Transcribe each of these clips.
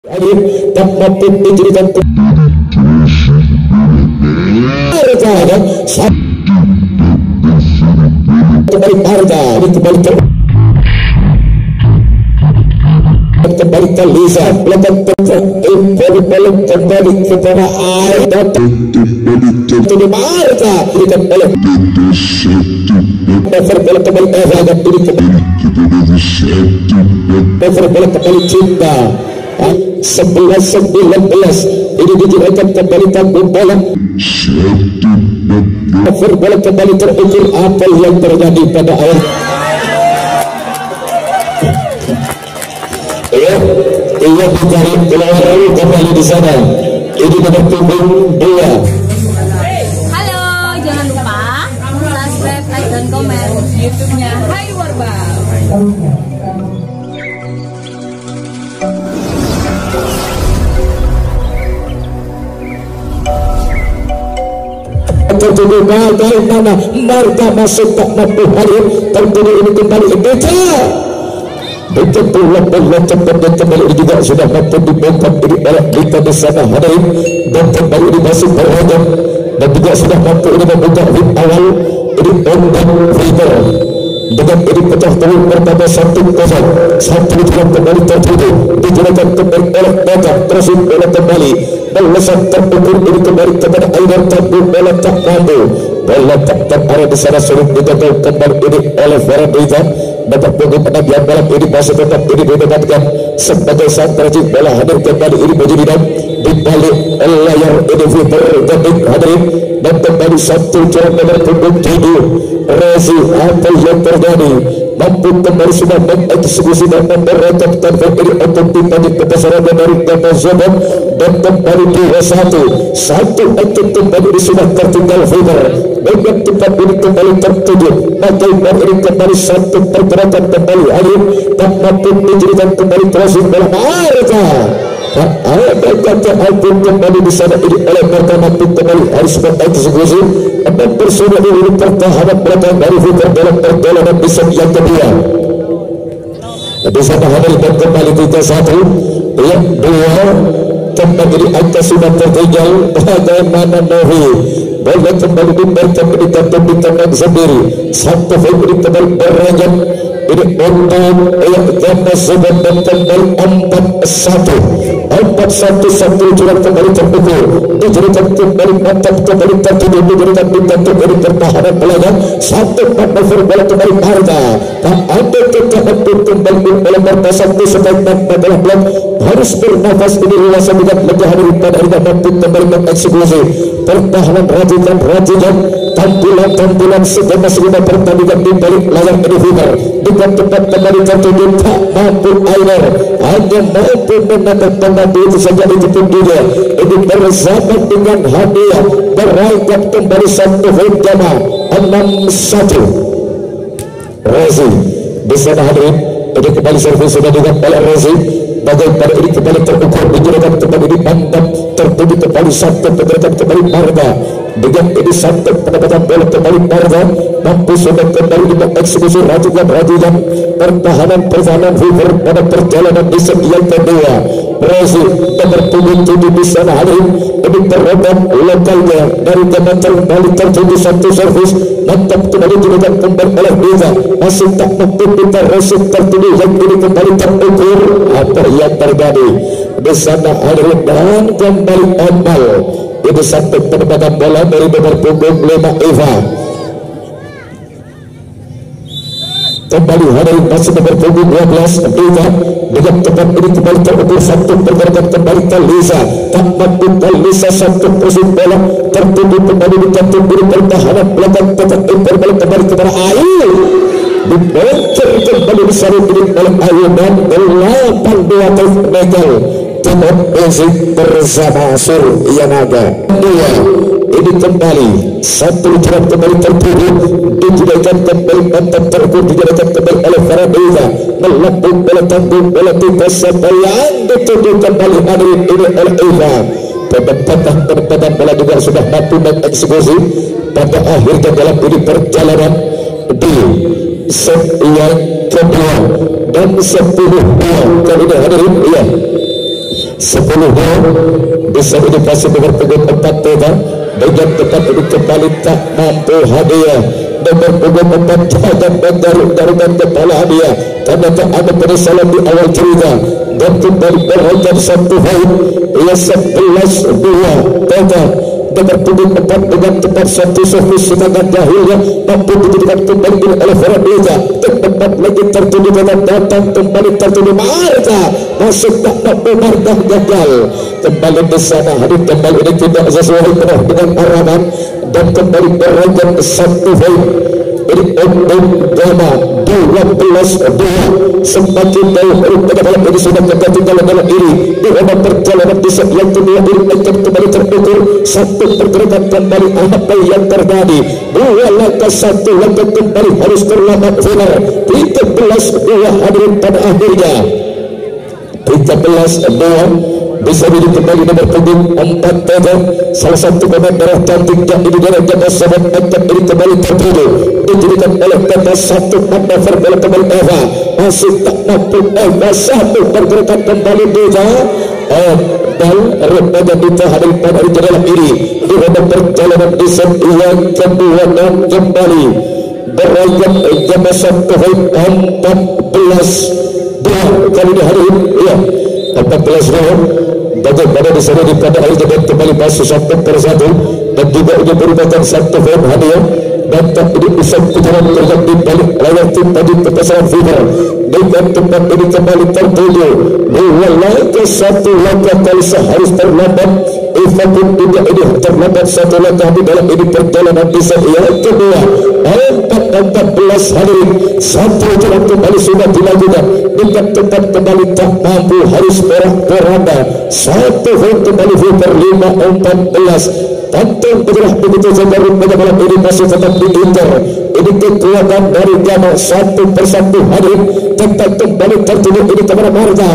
hadir tak mampu dijadikan harga kembali harga dikembalikan kembalikan Liza belakang belum kembali kepada air datang jadi harga berikan oleh over bola kembali harga diberikan over bola kembali cinta 11-19 ini dijadikan kembali kampung bola over bola kembali terukur apa yang terjadi pada awal ia mencari pelawar kembali di sana ini pada punggung 2. Halo, jangan lupa subscribe, like, dan komen YouTube-nya Hai Warbal. terjadi bagaimana marga masuk tak mampu hadir terjadi ini kembali betul bola cepat dan kembali ini juga sudah mampu dibongkar dari balak kita di sana hadir dan kembali ini masuk berhadap dan juga sudah mampu ini membuka hit awal ini Ondan River dengan ini pecah telur pertama 1-0 satu dengan kembali terjadi dijelaskan kembali oleh Bapak terus bola kembali melesat terukur ini kembali kepada Aidan Tambung bola tak mampu bola tak terarah di sana sulit digagal kembali ini oleh Faradiza dapat bagaimana dia malam ini masih tetap ini didapatkan sebagai sang terjun bola hadir kembali ini menjadi di balik layar ini bergantung hadirin dan kembali satu jalan nomor punggung 7 Rezi apa yang terjadi mampu kembali sudah mengeksekusi dan memberekatkan ini untuk dibagi kebesaran dari Kapal Zobon dan kembali 2-1 satu untuk kembali ini sudah tertinggal Fiber dengan tempat ini kembali tertuju bagaimana ini kembali satu pergerakan kembali hadir dan mampu dijadikan kembali crossing bola Marga kata Album kembali di sana ini oleh pertama kembali harus mengeksekusi dan bersama ini pertahanan belakang dari Fiber dalam perjalanan di set yang kedua di sana hadir dan kembali 3-1 yang 2 kembali di angka sudah tertinggal bagaimana Novi bola kembali diberikan di kantung di tangan sendiri satu Febri kembali beranjak ini untuk yang gambar sebuah dan kembali 4-1 satu curang kembali terpukul dijadikan kembali mantap kembali tertuju dijadikan di kantung dari pertahanan belakang satu over bola kembali harga tak ada kekalahan kembali bola marka satu sebaiknya adalah blok harus bernafas ini luasan dengan lega hadir pada hari mampu kembali mengeksekusi pertahanan rajikan tampilan segala pertandingan di balik layar edifiker dengan tempat kembali tertuju tak mampu Ainer hanya mampu menangkap kembali itu saja itu pun juga ini bersama dengan hadiah berangkat kembali satu hujama 6-1 Rezi di sana hadirin ini kembali servis sudah dengan oleh Rezi bagaimana ini kembali terukur dijadikan kembali dipandang tertuju kembali satu pergerakan kembali Marga dengan ini satu pendapatan bola kembali Marga mampu sudah kembali mengeksekusi rajukan pertahanan Fiber pada perjalanan di set yang kedua Rezi nomor 7 di sana hadirin ini terhadap lokalnya dari Kementerian kembali tertuju satu servis mantap kembali dijadikan kembali oleh Liza masih tak mampu kita Rezi tertuju yang ini kembali terukur apa yang terjadi di sana hadirin dan kembali Ombal ini satu penempatan bola dari nomor punggung 5 Eva kembali hadirin masih nomor punggung 12 Eva dengan tempat ini kembali terukur satu pergerakan kembali ke Liza tak mampu Liza satu posisi bola tertuju kembali di kantung diri pertahanan belakang tetap berbalik kembali kepada Ayu dibongkar kembali disaring oleh Ayu dan 8-2 Megal Timur Musik bersama Sur Yanaga ini kembali satu jerat kembali tertuju dijadikan kembali mantap terukur dijadikan kembali oleh Faradiza melambung bola tanggung bola tipas yang dituju kembali hadirin ini oleh Eva penempatan bola juga sudah mampu mengeksekusi pada akhirnya dalam ini perjalanan di set yang kedua dan 10 kali ini hadirin 10 bisa dikasih nomor punggung 4 Tega bagian tepat ini kembali tak mampu hadiah nomor punggung 4 jangan menggaruk-garukkan kepala hadiah karena tak ada penyesalan di awal cerita dan kembali berhajat 1 poin ia 11-2 Tega nomor punggung 4 dengan tepat 1 servis serangan dahilnya mampu dijadikan kembali oleh Fernanda tempat lagi tertuju dengan datang kembali tertuju Marga masuk tak mampu Marga gagal kembali di sana hadir kembali ini tidak sesuai dengan arahan dan kembali berajak 1 poin ini Undung Gama 12-2 semakin jauh pada malam ini sudah ketinggalan dalam diri di dalam perjalanan di set yang kedua ini akan kembali terukur satu pergerakan kembali apa yang terjadi 2 langkah 1 langkah kembali harus terlambat final 13-2 hadirin pada akhirnya 13-2 bisa jadi kembali nomor punggung 4 Tega salah satu pemain merah cantik yang ini dari jangka sahabat akan ini kembali tertuju dijadikan oleh Tega 1 manda verbal kembali Eva masih tak mampu Eva 1 pergerakan kembali Dega dan rupanya ditahan pada hari dalam ini di dalam perjalanan di set yang kedua dan kembali berajak jangka 1 poin 14 kali dihadirin ya 14 bagaimana di sana di pada hari dan kembali masuk 1 per 1 dan juga ini merupakan 1 poin hadiah dan tak ini bisa kejaran terjadi di balik layar tim tadi ke pasaran FIFA dengan tempat ini kembali tertuju 2 langkah 1 langkah kali seharus terlambat Eva pun juga ini terlambat 1 langkah di dalam ini perjalanan di set yang kedua 14 hadirin 1 jalan kembali sudah dilakukan dengan tempat kembali tak mampu harus porak-poranda 1 poin kembali FIFA 5-14 Tantang bergerak begitu saja pada malam ini masih tetap diincar ini kekuatan dari Gama 1 per 1 hadirin tetap kembali tertuju ini kepada Marga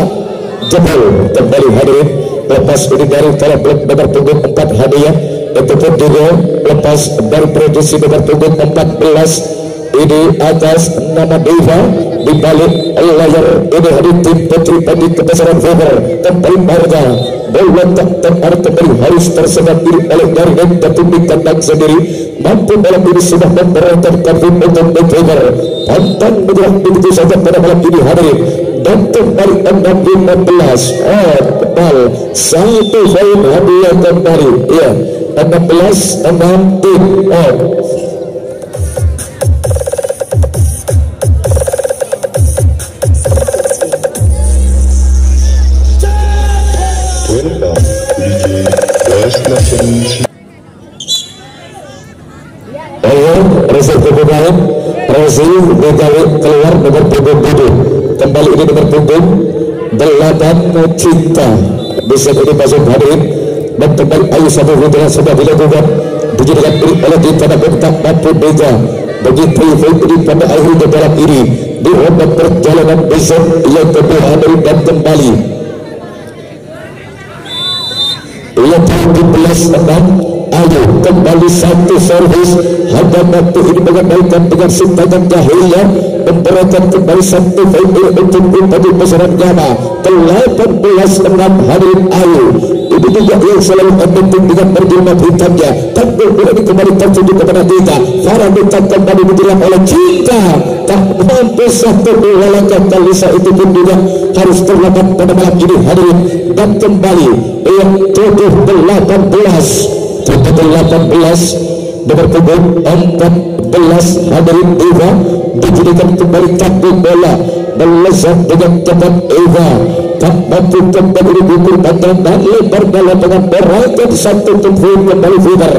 jebol kembali hadirin lepas ini dari blok nomor punggung 4 hadiah itu pun juga lepas dari produksi nomor punggung 14 ini atas nama Deva di balik layar ini hadir tim Putri Padi kebesaran Faber kembali Marga bola tak terarah kembali harus tersengat diri oleh dari dan tertunduk kandang sendiri mampu malam ini sudah memperolehkan kartu untuk Faber pantang bergerak begitu saja pada malam ini hadirin dan kembali 6-15 bal 1 poin hadiah kembali ya 16-6 tim Resil kemudian Resil dikali keluar nomor punggung 7 kembali ini nomor punggung 8 Cinta bisa ini masuk hadirin dan kembali Ayu Sabu Hudra sudah dilakukan dijadikan ini oleh Cinta dan bentak mampu Bega begitu ini pada akhirnya dalam ini di ronde perjalanan besok yang kedua hadirin dan kembali ia 17-6 Ayo kembali 1 servis harga waktu ini mengembalikan dengan sintangan Dahlia memberikan kembali 1 poin untuk tadi pasaran Gama 18-6 hadirin Ayo ini juga yang selalu penting dengan berjilbab hitamnya tapi ini kembali tertuju kepada kita Farah Bintang kembali ditilang oleh Cinta tak mampu 1-2 langkah kali itu pun juga harus terlambat pada malam ini hadirin dan kembali yang 17-18 nomor punggung 14 hadirin Eva dijadikan kembali takut bola melesat dengan cepat Eva tak mampu kembali diukur panjang dan lebar dalam dengan berangkat 1 poin kembali Fever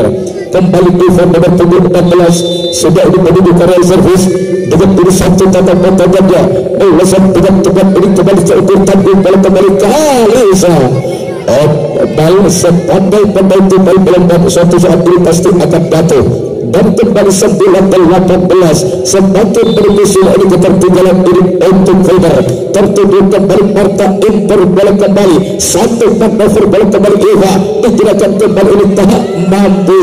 kembali Eva nomor punggung 14 sudah ini menuju karya servis dengan ini 1 tata mata ganda melesat dengan cepat ini kembali seukur tanggung bola kembali Kalisa bal sepandai-pandai timbal melompat suatu saat ini pasti akan jatuh dan kembali 9-18 semakin berbisa ini ketertinggalan ini untuk Faber tertuju kembali Marta impor bola kembali 1 manuver bola kembali Eva dikirakan kembali ini tak mampu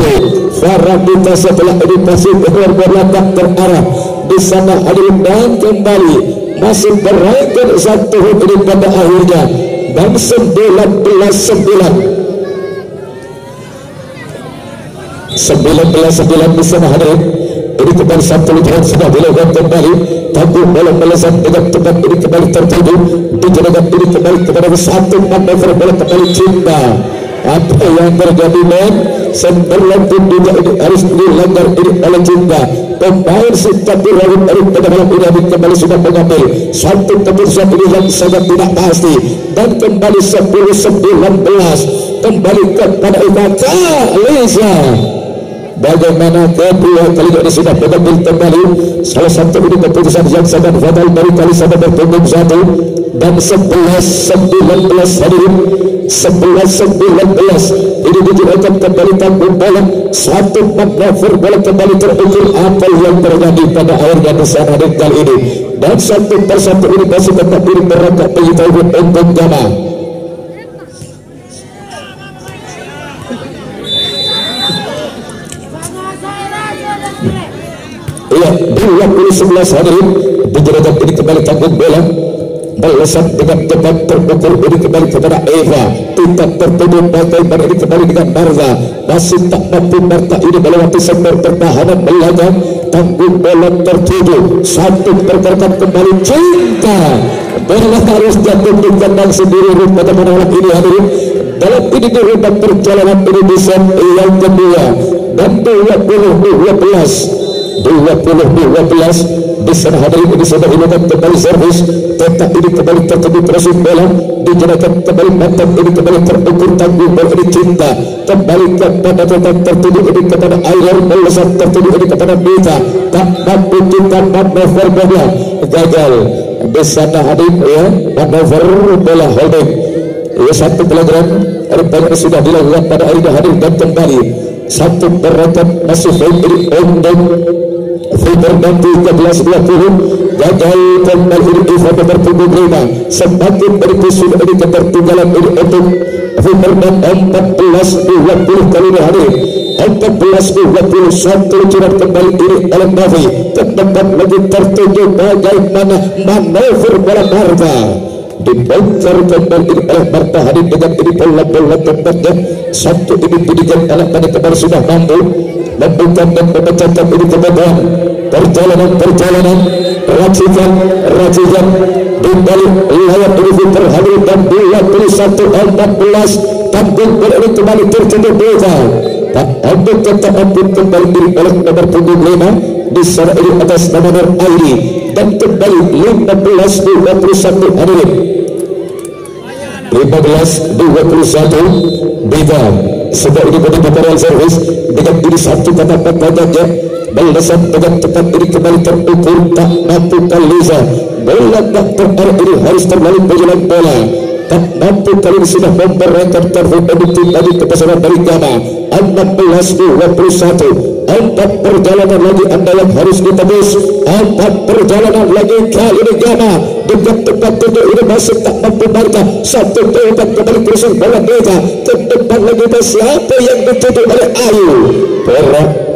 Farabita setelah ini masih keluar bola tak terarah di sana hadirin dan kembali masih berangkat 1 ini pada akhirnya dan 19-9 bisa hadirin. Ini kembali satu lihat sudah dilakukan kembali. Tanggung bola melesat dengan tepat ini kembali tertuju. Dijelaskan ini kembali kepada satu manuver bola kembali Cinta. Apa yang terjadi men? Berlanjut juga ini harus dilanggar ini oleh Cinta. Pemain Sintapur Rawit dari pada malam ini kembali sudah mengambil satu keputusan ini yang sangat tidak pasti dan kembali 10-19 kembali kepada Ivaka Leza. Bagaimana kedua kali ini sudah mengambil kembali salah satu ini keputusan yang sangat fatal dari kali sama bertunggung satu dan 11-19 hadirin. 11-19 ini dijelaskan kembali tanggung bola satu manuver bola kembali terukur apa yang terjadi pada akhirnya di sana di kali ini dan satu persatu ini masih tetap ini berangkat pengetahuan untuk Gama. Iya 20-11 hadirin dijelaskan ini kembali tanggung bola melesat dengan tepat terukur ini kembali kepada Eva. Tidak tertutup bagaimana ini kembali dengan Marta. Masih tak mampu Marta ini melewati sektor pertahanan belakang. Tanggung bola tertuju. Satu pergerakan kembali Cinta. Bola harus jatuh di kandang sendiri pada malam ini hadirin. Dalam ini dirubah perjalanan ini di set yang kedua dan 20-12 di sana hadirin ini sudah dilakukan kembali servis. Tetap ini kembali tertuju proses bola dijelaskan kembali mantap ini kembali terukur tanggung bola ini Cinta kembali kepada tetap tertuju ini kepada Ailer melesat tertuju ini kepada Mita tak mampu Cinta manuver bola gagal di sana hadirin ya manuver bola holding ya satu pelanggaran rupanya sudah dilakukan pada hari ini hadirin dan kembali satu perangkat masih baik ini Ondong Ferdinand 13-20 gagal kembali ini Ivan berpunggung 5 semakin berikut sudah ini ketertinggalan ini untuk Ferdinand 14-20 kali ini hadir 14-21 curhat kembali ini oleh Navi tempat lagi tertuju bagaimana manuver bola Marta dibongkar kembali ini oleh Marta hadir dengan ini bola tempatnya satu ini didikan anak pada kembali sudah mampu membuka dan memecahkan ini kemudian perjalanan racikan di balik layar ini terhadir dan 21-14 tanggung bola ini kembali tertuju beza tak untuk tetap mampu kembali ini oleh nomor punggung 5 di sana ini atas nama Nur Airi dan kembali 15-21 hadirin 15-21 beda sudah ini mendapat real service dengan ini satu kata katanya melesat dengan tepat ini kembali terukur tak mampu Kaliza bola tak terarah ini harus terbalik berjalan bola tak mampu kali ini sudah memperangkat terproduktif tadi kepesanan dari Gama 16-21 4 perjalanan lagi anda yang harus ditebus 4 perjalanan lagi kali ini Gama dengan tempat tujuh ini masih tak mampu Marta satu tempat kembali kursi bola Beta ke depan lagi siapa yang dituju oleh Ayu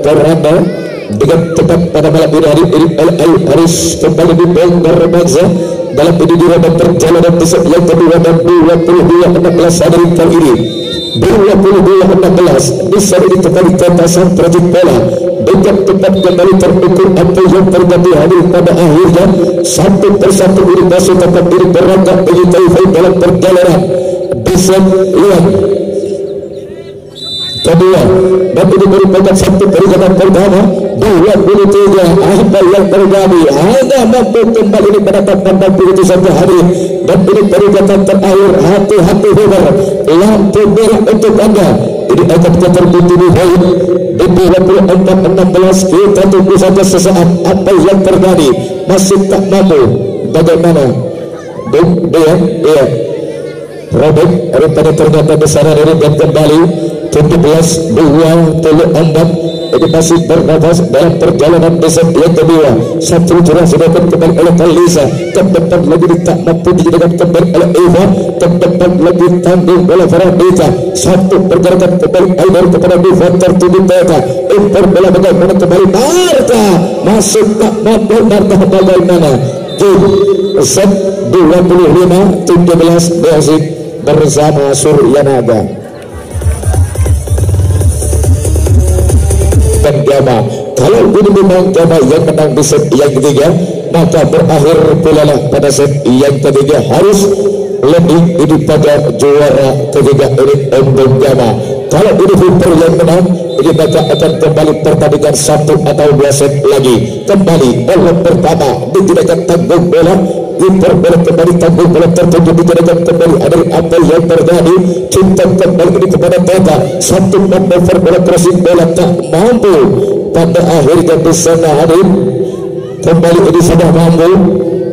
Peranda dengan tepat pada malam ini hari ini oleh Ayu harus kembali dibongkar remaja dalam ini dirobak perjalanan di set yang kedua dan 22-16 hari kali ini 22-16 bisa ini kembali ketasan projek bola dengan tempat kembali terukur apa yang terjadi hadir pada akhirnya satu persatu ini masih tetap ini berangkat menyintai dalam perjalanan bisa lihat kedua dan ini merupakan satu perjalanan pertama 23 apa yang terjadi hanya mampu kembali ini menetapkan mampu itu sampai hari dan ini perjalanan terakhir hati-hati benar lampu merah untuk anda ini akan terbukti di poin di 24-16 kita tunggu saja sesaat apa yang terjadi masih tak mampu bagaimana dia Robert daripada ternyata besaran ini dan kembali 17-24 ini masih bernafas dalam perjalanan desa yang kedua satu curah sudah kembali oleh Kalisa ke depan lagi tak mampu dijadikan kembali oleh Eva ke depan lagi tanggung oleh Farabita satu pergerakan kembali Aider kepada Diva tertuju Beta impor bola bagaimana kembali Marta masih tak mampu Marta bagaimana set 25-17 basic bersama Suryanaga dan Gama. Kalau ini memang Gama yang menang di set yang ketiga, maka berakhir pula pada set yang ketiga harus lebih ini pada juara ketiga ini untuk Gama. Kalau ini Viper yang menang, ini maka akan kembali pertandingan 1 atau 2 set lagi. Kembali bola pertama digunakan tanggung bola, Viper bola kembali tanggung bola tertuju digunakan kembali. Ada apa yang terjadi? Cinta kembali ini kepada Tata. Satu manuver bola crossing bola tak mampu. Pada akhirnya di sana hadir kembali ini sudah mampu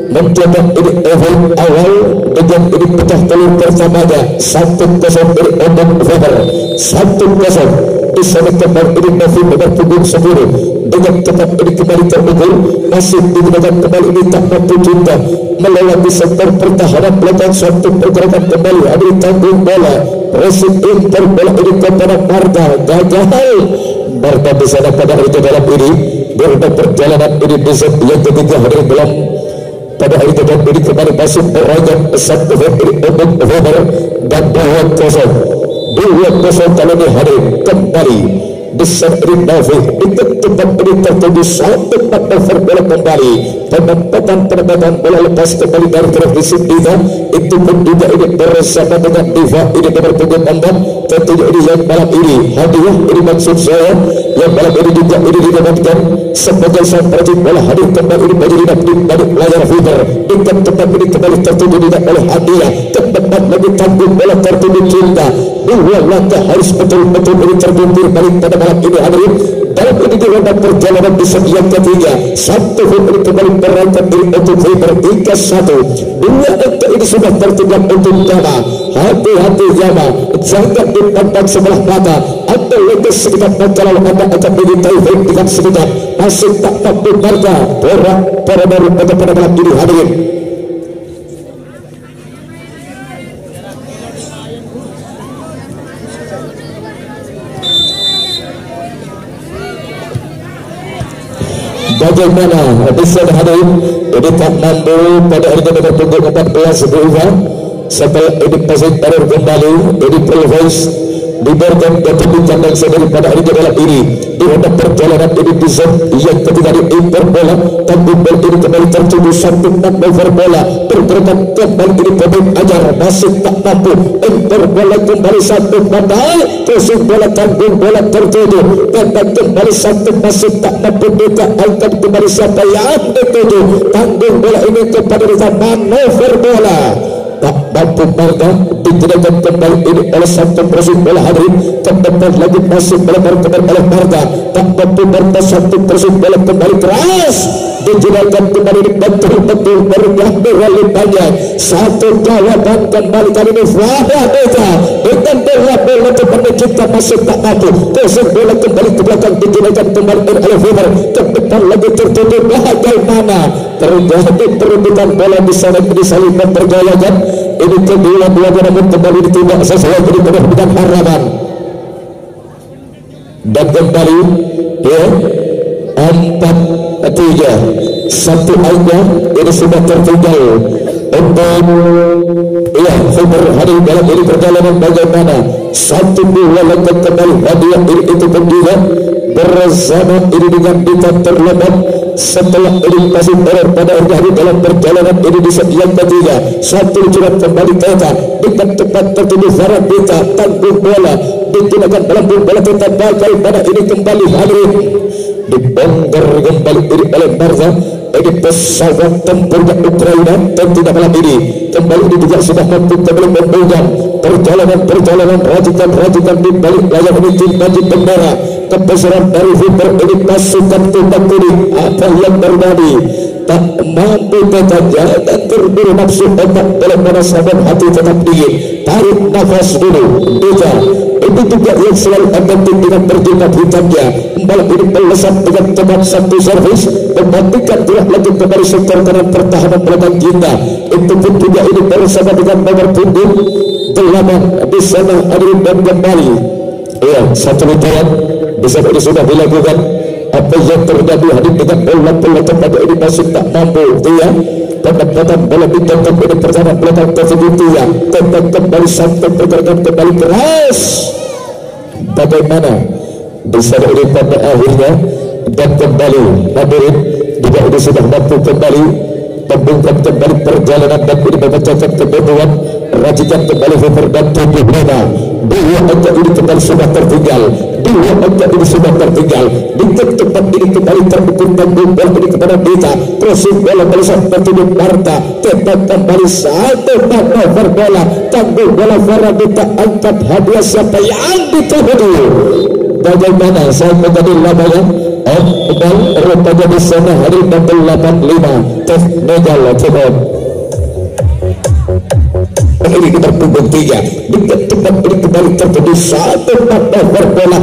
mencoba ini event awal dengan ini pecah telur pertamanya 1-0 dari Odong Weber 1-0 di sana kembali ini Novi nomor punggung 10 dengan tetap ini kembali terpukul masih digunakan kembali ini tak mampu Cinta melewati sektor pertahanan belakang satu pergerakan kembali ada tanggung bola pressing inter bola ini kepada Marta gagal Marta di sana pada hari dalam ini berada perjalanan ini di set yang ketiga hadir dalam pada hari dalam ini kembali masuk beragam satu ini untuk Weber dan 2-0 kalau ini hadir kembali besar Rindavi itu tempat ini tertuju satu manuver bola kembali penempatan bola lepas kembali dari televisi Diva itu pun juga ini bersama dengan Diva ini nomor punggung 4 tentunya ini yang malam ini hadiah ini maksud saya yang malam ini juga ini didapatkan sebagai sang percik bola hadir kembali ini menjadi balik layar Viper dengan tempat ini kembali tertuju tidak oleh hadiah tempat lagi tanggung bola tertuju Cinta dua langkah harus betul-betul ini terbentur balik pada malam ini hadirin dalam ini dironda perjalanan di set yang ketiga satu ini kembali berangkat dari untuk Viper 3-1 dua angka ini sudah tertinggal untuk Gama hati-hati Gama jangan dipandang sebelah mata anda lebih sedikit kalau anda akan dimintai dengan sedikit masih tak mampu Marta para baru pada malam ini hadirin bagaimana bisa hadirin ini tak mampu pada hari nomor punggung 14 berubah setelah ini pasang taruh kembali ini Provoice diberikan ketujuh kandang sendiri pada hari dalam ini di ronde perjalanan ini di zon yang ketiga di impor bola tanggung bola ini kembali tertuju satu manuver bola pergerakan kembali ini pemain ajar masih tak mampu impor bola kembali satu padahal crossing bola tanggung bola tertuju tembak kembali satu masih tak mampu kita angkat kembali siapa yang tertuju tanggung bola ini kepada manuver bola tak mampu Marta digunakan kembali ini oleh satu crossing bola hadirin tempat lagi masih melebar kembali oleh Marta tak mampu Marta satu crossing bola kembali keras digunakan kembali ini betul-betul bergambir banyak satu jawaban kembali kali ini Farah Deka dengan bola kepada Cinta masih tak mampu crossing bola kembali ke belakang digunakan kembali oleh Weber ke depan lagi tertutup bagaimana terjadi perebutan bola di sana disaling mempergayakan ini kedua-duanya namun kembali ditindak sesuai dengan penerbitan harapan dan kembali ya 4-3 satu angka ini sudah tertinggal untuk ya Weber hadir dalam ini perjalanan bagaimana 1-2 langkah kembali hadiah ini itu juga bersama ini dengan Dita terlebat setelah ini masih error pada hari dalam perjalanan ini di set yang ketiga satu curhat kembali Teta dengan tepat tertuju Farah Dita tanggung bola digunakan melambung bola tetap bakal pada ini kembali hadirin dibongkar kembali ini oleh Marta ini pesawat tempurnya Ukraina tentunya malam ini kembali ini juga sudah mampu kembali membongkar perjalanan rajutan di balik layar ini tim baju bendera kebesaran dari Viper ini pasukan tembak kuning apa yang terjadi tak mampu katanya dan terburu nafsu otak dalam merasakan hati tetap dingin tarik nafas dulu Dika itu juga yang selalu akan dengan berjilbab hitamnya malam ini melesat dengan teman satu servis mematikan gerak lagi kembali sektor kanan pertahanan belakang Cinta itu pun juga ini bersama dengan nomor punggung 8 di sana hadirin dan kembali ya satu lutaran bisa ini sudah dilakukan apa yang terjadi hadir dengan bola tempat ini masih tak mampu ya pendapatan bola ditonton dari pertahanan belakang tersebut ya. Tembak kembali satu pergerakan kembali keras. Bagaimana bisa dari pada akhirnya dan kembali hadirin juga ini sudah mampu kembali membungkam kembali perjalanan dan ini memecahkan kebutuhan racikan kembali Hooper dan tubuh Lena. Dua angka ini kembali sudah tertinggal, dua angka ini sudah tertinggal di tempat ini kembali terbukti tanggung bola ini kepada Dita crossing bola balasan tertutup Marta tembak kembali satu over bola tanggung bola Faradita angkat hadiah siapa yang dituju. Bagaimana saya menjadi labayan dan rupanya di sana hari 85 Tef Megal Cebon ini kita punggung 3 di tempat ini kembali terjadi satu over bola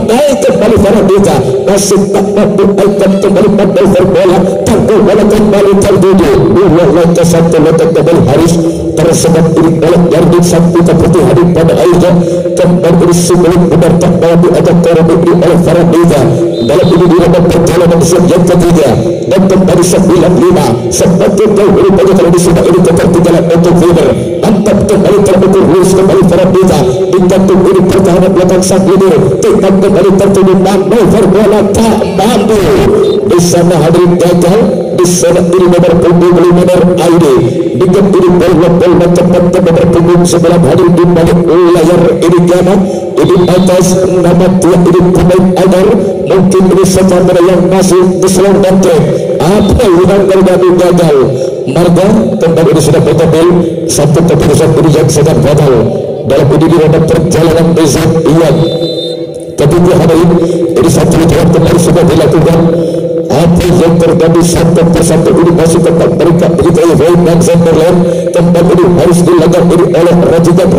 naik kembali Faradita masih tak mampu ikan kembali over bola tangguh bola kembali tertuju dua langkah satu langkah kembali Haris tersemat ini bola dari satu seperti hadir pada akhirnya kembali sebelum benar tak mampu ada korban ini oleh Faradita dalam ini dilakukan perjalanan yang ketiga dan kembali 95 semakin jauh ini pada kalau disebut ini ketertinggalan untuk Weber mantap kembali terbukul lurus kembali Faradita digantung ini pertahanan belakang sang ini tembak kembali tertuju manuver bola tak mampu di sana hadirin gagal di sana ini nomor punggung 5 nomor ID digantung ini bola cepat ke nomor punggung sebelah hadirin di balik layar ini gama ini atas nama Tuhan ini pemain agar mungkin ini secara yang masih diselongkan apa yang terjadi gagal Marga kembali ini sudah bertambah satu keputusan ini yang sedang batal dalam ini di perjalanan besok Iwan ketika hadirin ini satu jalan kembali sudah dilakukan apa yang terjadi satu persatu ini masih tetap mereka begitu dan Zenderland tempat ini harus dilakukan ini oleh rajukan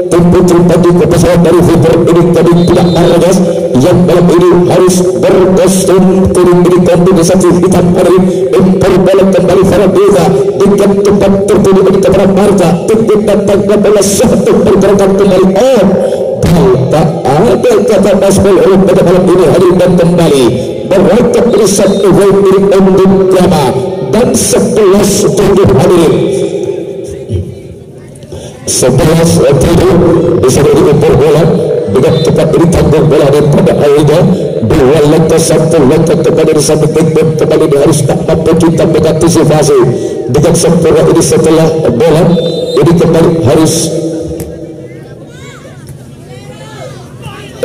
tim putri tadi ke pesawat dari Hooper ini tadi tidak argas yang malam ini harus berkostum kuning ini kombinasi hitam hari impor bola kembali Faradita dengan tempat tertuju ini kepada Marta titik datang bola satu pergerakan kembali tak ada kata Nasbel oleh pada malam ini hadir dan kembali mereka beri satu gol milik Ending Gama dan 11 tujuh hadirin 11 tujuh bisa diukur bola dengan tepat ini tanggung bola daripada akhirnya dua langkah satu langkah kepada di samping backbone kembali di harus tak mampu kita mengantisipasi dengan sempurna ini setelah bola ini kembali harus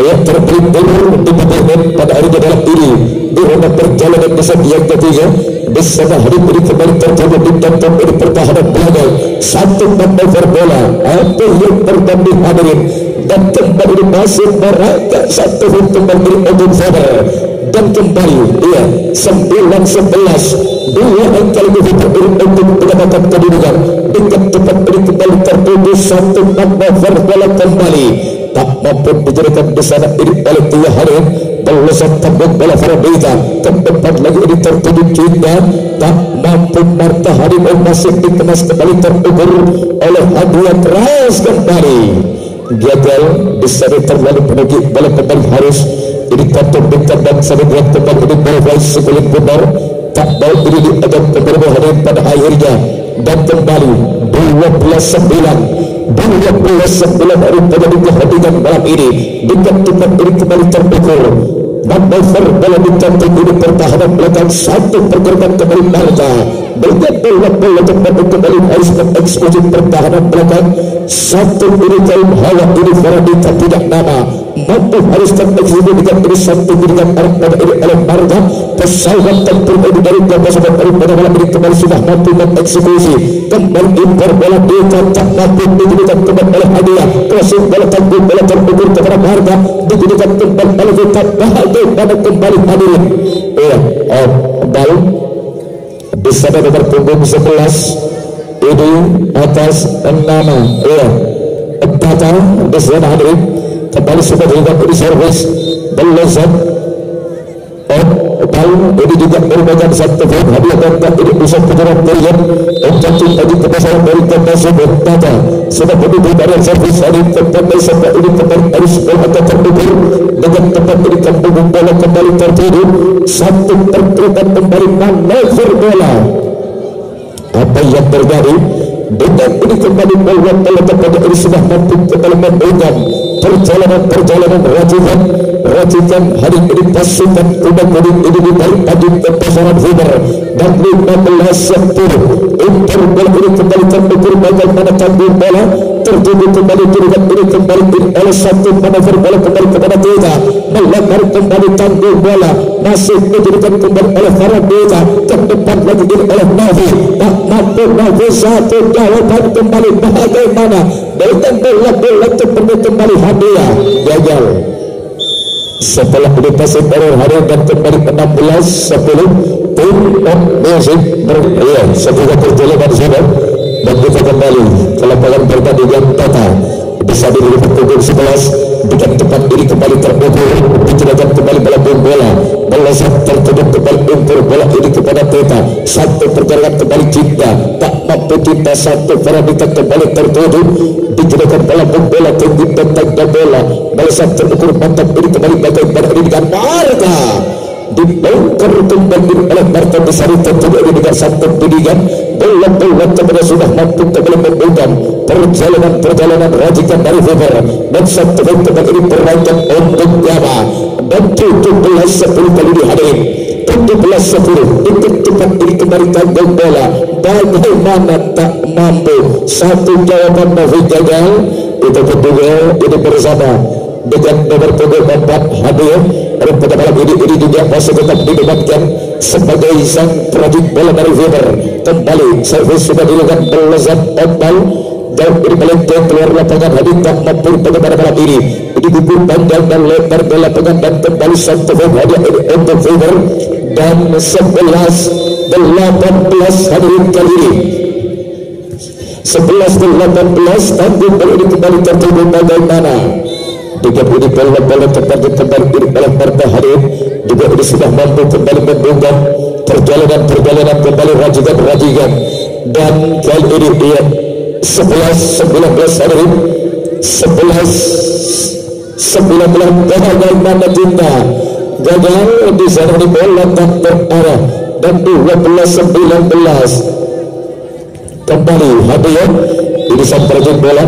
yang terpilih di pertandingan pada hari dalam diri di ronde perjalanan besar yang ketiga bersama hari ini kembali terjadi di tonton dari pertahanan belakang satu manuver bola apa yang terjadi hadirin dan kembali masih mereka satu kembali dari Odin Faber dan kembali 9-11 dua angka lebih berdiri untuk mendapatkan kedudukan dengan tepat ini kembali tertuju satu manuver bola kembali tak mampu dijadikan di sana ini oleh tiga hari pelusan tanggung bola Faradita tempat lagi ini tertuju Cinta tak mampu Marta hari masih dikemas kembali terukur oleh hadiah keras kembali gagal di sana terlalu menuju bola kembali harus ini kantung dekat dan sana buat kembali ini bola sebelum benar tak mau ini diadap kembali hari pada akhirnya dan kembali 12-9 dari penjadi kehadiran malam ini dengan tempat ini kembali terpukul manuver bola dicantum ini pertahanan belakang satu pergerakan kembali Marta dengan bola tempat kembali harus mengeksekusi pertahanan belakang satu ini kaum hawa ini Faradita tidak nama mampu harus tereksekusi dengan ini satu dengan arah pada ini oleh Marta pesawat tempur ini dari pesawat dari pada malam ini kembali sudah mampu mengeksekusi kembali impor bola dicacak mampu digunakan kembali oleh hadiah crossing bola tanggung bola terukur kepada Marta digunakan kembali oleh kita bagaimana kembali hadirin baru di sana nomor punggung 11 ini atas nama Tata di sana hadirin kembali sudah dilakukan di servis belezat ini juga merupakan satu hadiah dan ini pusat kejuaraan perian untuk tadi kepasaran dari kota Subang Tata sudah berdiri dari servis hari kembali sampai ini kembali harus berada terbuka dengan tempat ini kampung bola kembali tertuju satu pergerakan kembali manuver bola apa yang terjadi dengan ini kembali melihat kepada ini sudah mampu kembali memberikan perjalanan racikan hari ini pasukan kuda kuning ini ditarik pagi ke pasaran Huber dan 15-10 Inter bola ini kembali terukur bagaimana tanggung bola tertuju kembali kirikan ini kembali oleh satu manuver bola kembali kepada Teta melempar kembali tanggung bola masih diberikan kembali oleh Faradeta ke depan lagi ini oleh Navi tak mampu Navi satu jawaban kembali bagaimana dengan bola seperti kembali hadiah gagal setelah dipasin oleh hari dan kembali 16-10 tim musik setelah perjalanan sudah dan kita kembali ke lapangan pertandingan Tata bisa dilihat pukul 11 dengan tepat ini kembali terukur dicerakan kembali bola tertutup kembali ukur bola ini kepada Teta satu perjalanan kembali Cinta tak mampu Cinta satu Faradita kembali tertutup dicerakan bola tinggi tentang bola terukur mantap ini kembali bagaimana ini dengan Marta dibongkar kembali oleh Marta besar tentunya ini dengan satu tudingan bola kepada sudah mampu kembali memberikan perjalanan racikan dari Weber dan satu tempat ini peraikan untuk Java dan 17-10 kali dihadapi 17-10 itu tempat ini kembali tanggung bola bagaimana tak mampu satu jawaban Navi gagal itu kedua ini bersama dengan nomor punggung 4 hadir dan pada malam ini juga masih tetap didebatkan sebagai sang prajurit bola dari Weber kembali servis sudah dilakukan melezat ombal dan ini melenteng keluar lapangan hadir tak mampu pada malam ini gugur panjang dan lebar bola lapangan dan kembali satu hadiah untuk Weber dan 11-18 hadirin kali ini 11-18 tanggung bola ini kembali tertuju bagaimana dengan ini bola kembali oleh Marta hadir juga ini sudah mampu kembali membuka perjalanan kembali rajikan dan kali ini dia 11-19 hadirin 11-19 bagaimana Cinta gagal di sana di bola tak terarah dan 12-19 kembali hadir ini sang prajurit bola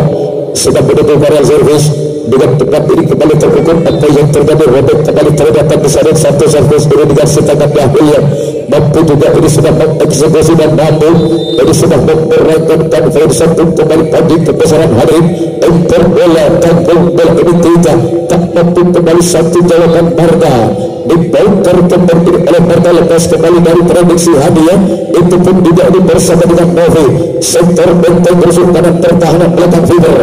sudah menunggu karya servis dengan tepat ini kembali terukur apa yang terjadi Robert kembali terdapat di sana satu servis ini dengan setengah dahulu mampu juga ini sudah mengeksekusi dan mampu ini sudah memperangkatkan Ferguson kembali pagi ke besaran hari Inter bola tanggung bola ini tak mampu kembali satu jawaban Marta dibongkar kembali oleh Marta lepas kembali dari prediksi hadiah itu pun juga ini bersama dengan Novi sektor benteng kesultanan pertahanan belakang Weber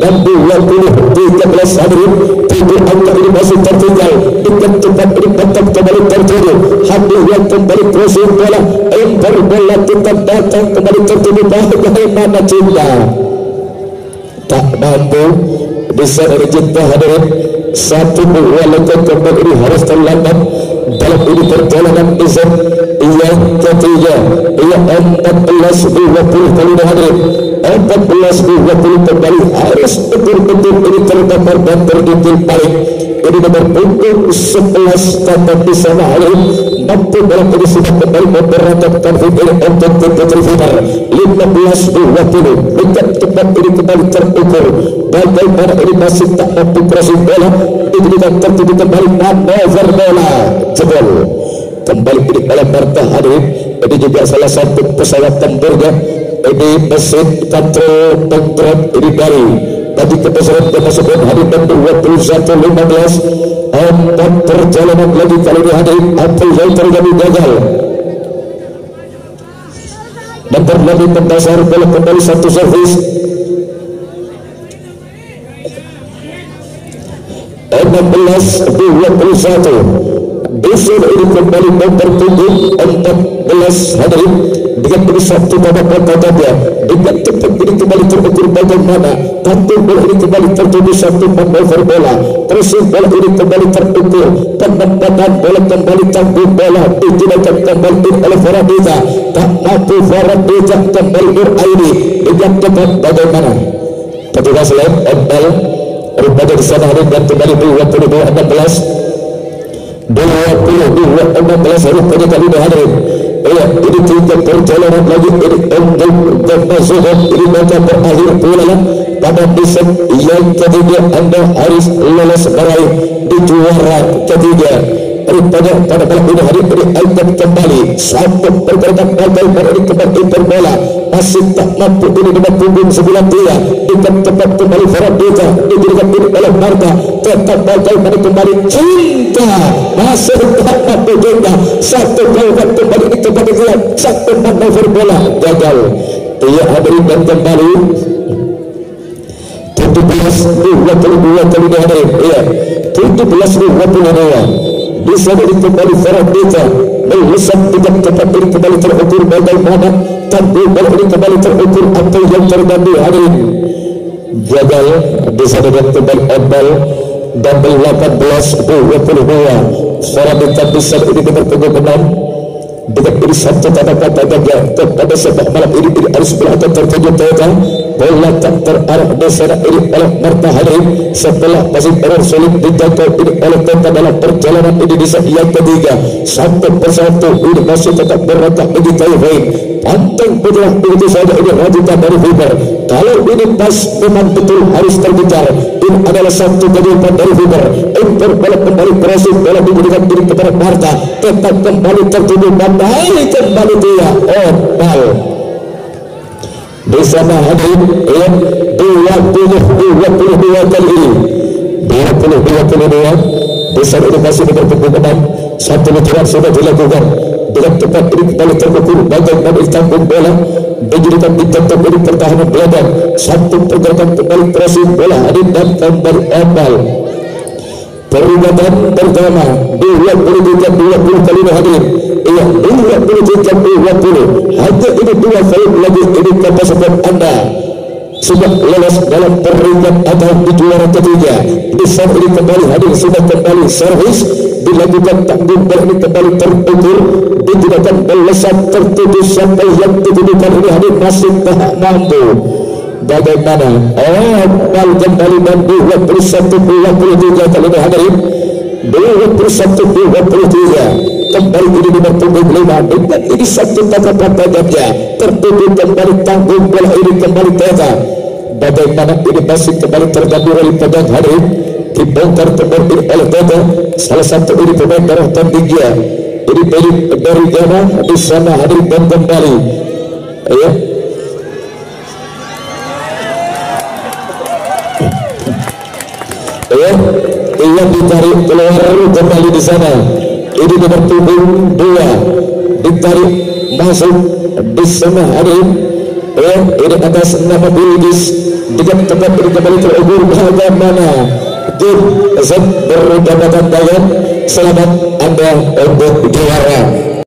dan 20-13 hadirin tidur angka ini masih tertinggal dengan cepat ini tetap kembali tertuju hadir yang kembali crossing bola Inter bola tetap datang kembali tertuju bagaimana Cinta tak mampu bisa dari Cinta hadirin satu dua langkah kembali ini harus terlambat dalam ini perjalanan izin yang ketiga yang 14-20 kali hadirin 14-20 kembali harus betul-betul ini terdapat dan terdikil paling ini nomor punggung 11 tanpa di sana hadirin mampu dalam ini sudah kembali memperhatikan video untuk Putri Weber 15-20 dekat tempat ini kembali terukur bagaimana ini masih tak mampu crossing bola diberikan tertuju kembali manuver bola jebol kembali ini oleh Marta hadirin ini juga salah satu pesawat tempurnya ini mesin kontrol penggerak ini dari tadi kebesaran kemasukan hadir dan 21-15 4 perjalanan lagi kali ini hadirin apa yang terjadi gagal dan terjadi pembasar bola kembali satu servis 16-21 besok ini kembali mempertunjuk 14 hadirin dengan ini satu babak pertama dengan tempat ini kembali terukur bagaimana kantung bola ini kembali tertuju satu manuver bola pressing bola ini kembali terukur penempatan bola kembali tanggung bola digunakan kembali oleh Faradita tak mampu Faradita kembali Nuraini dengan tempat bagaimana petugas lain ML rupanya di sana hadir dan kembali 22-16 22-16 rupanya kali ini hadirin Ya, ini tiga perjalanan lagi ini untuk Gamazuhon ini maka berakhir pula pada desain yang ketiga Anda harus lolos meraih di juara ketiga. Pada malam ini hari ini akan kembali satu pergerakan bagai ini kembali berbola masih tak mampu ini dengan punggung sebelah dia dengan tempat kembali Faradita diberikan ini oleh Marta tetap bagai kembali cinta masih tak mampu juga satu gol kembali ini kembali dia satu manuver bola gagal. Ia berikan kembali 17-22 kali hari ya 17-22 bisa kembali Faradita melesat dengan tempat ini kembali terukur bagaimana tapi ini kembali terukur apa yang terjadi hari ini gagal bisa dengan kembali Ebal double 18-22 Faradita bisa ini bertemu menang dengan ini satu kata-kata gagal kepada sepak malam ini harus berada tertuju total bola tak terarah di sana ini oleh Marta Halim setelah masih error sulit dijangkau ini oleh Teta dalam perjalanan ini di set yang ketiga satu persatu ini masih tetap berotak bagi Taiwan pantang bergerak begitu saja ini rajutan dari Fiber kalau ini pas memang betul harus terkejar ini adalah satu kejutan dari Fiber impor bola kembali crossing bola diberikan diri kepada Marta tetap kembali tertuju kembali dia bal di sana hadir yang 22 kali ini 22 di sana ini masih bertemu satu latihan sudah dilakukan dengan tepat ini kembali terukur bagaimana ditanggung bola dijadikan ditentang dari pertahanan belakang satu pergerakan kembali crossing bola hadir dan kembali Ebal peringatan pertama 23-20 kali ini hadir iya 23-20 hanya ini dua kali lagi ini kapasitas Anda sudah lolos dalam peringkat atau di juara ketiga di saat ini kembali hadir sudah kembali servis dilakukan tanggung bola ini kembali terukur digunakan melesat tertuju sampai yang ditujukan ini hadir masih tak mampu bagaimana bal kembali dan 21-23 kali ini hadir 21-23 kembali ini di punggung 5 dengan ini satu kata-kata ganda tertuju kembali tanggung bola ini kembali Teta bagaimana ini masih kembali terganggu oleh pegang hari dibongkar kembali oleh Teta salah satu ini pemain darah tandingnya ini dari Ghana di sana hadir dan kembali ya yang ditarik keluar kembali di sana ini nomor punggung 2 ditarik masuk di sana hadir ini atas nama Bilgis dengan tempat ini kembali terukur bagaimana tim Z berdapatan dengan selamat Anda untuk juara